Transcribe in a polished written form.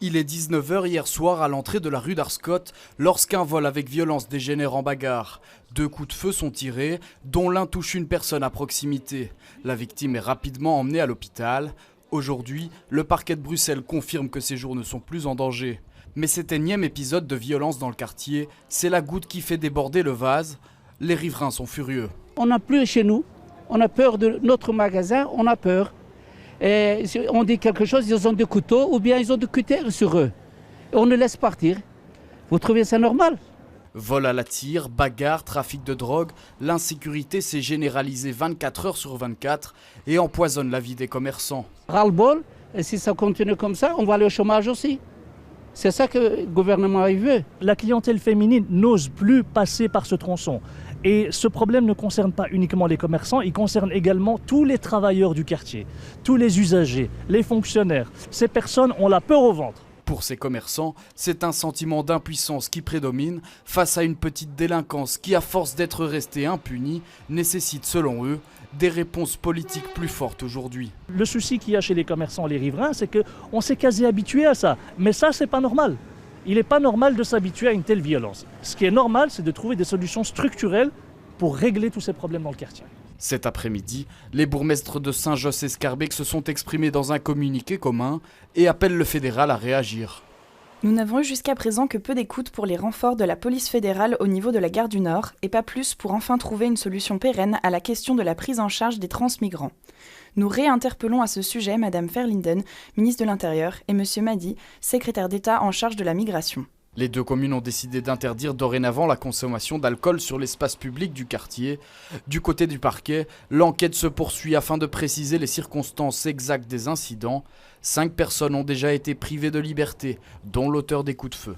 Il est 19 h hier soir à l'entrée de la rue d'Arscott lorsqu'un vol avec violence dégénère en bagarre. 2 coups de feu sont tirés, dont l'un touche une personne à proximité. La victime est rapidement emmenée à l'hôpital. Aujourd'hui, le parquet de Bruxelles confirme que ces jours ne sont plus en danger. Mais cet énième épisode de violence dans le quartier, c'est la goutte qui fait déborder le vase. Les riverains sont furieux. On n'a plus chez nous, on a peur de notre magasin, on a peur. Et on dit quelque chose, ils ont des couteaux ou bien ils ont des cutters sur eux. Et on les laisse partir. Vous trouvez ça normal ? Vol à la tire, bagarre, trafic de drogue, l'insécurité s'est généralisée 24 heures sur 24 et empoisonne la vie des commerçants. Ras-le-bol, et si ça continue comme ça, on va aller au chômage aussi. C'est ça que le gouvernement veut. La clientèle féminine n'ose plus passer par ce tronçon. Et ce problème ne concerne pas uniquement les commerçants, il concerne également tous les travailleurs du quartier, tous les usagers, les fonctionnaires. Ces personnes ont la peur au ventre. Pour ces commerçants, c'est un sentiment d'impuissance qui prédomine face à une petite délinquance qui, à force d'être restée impunie, nécessite selon eux des réponses politiques plus fortes aujourd'hui. Le souci qu'il y a chez les commerçants, les riverains, c'est qu'on s'est quasi habitué à ça. Mais ça, c'est pas normal. Il n'est pas normal de s'habituer à une telle violence. Ce qui est normal, c'est de trouver des solutions structurelles pour régler tous ces problèmes dans le quartier. Cet après-midi, les bourgmestres de Saint-Josse et Scarbeck se sont exprimés dans un communiqué commun et appellent le fédéral à réagir. Nous n'avons eu jusqu'à présent que peu d'écoute pour les renforts de la police fédérale au niveau de la gare du Nord et pas plus pour enfin trouver une solution pérenne à la question de la prise en charge des transmigrants. Nous réinterpellons à ce sujet Madame Verlinden, ministre de l'Intérieur, et Monsieur Madi, secrétaire d'État en charge de la migration. Les 2 communes ont décidé d'interdire dorénavant la consommation d'alcool sur l'espace public du quartier. Du côté du parquet, l'enquête se poursuit afin de préciser les circonstances exactes des incidents. 5 personnes ont déjà été privées de liberté, dont l'auteur des coups de feu.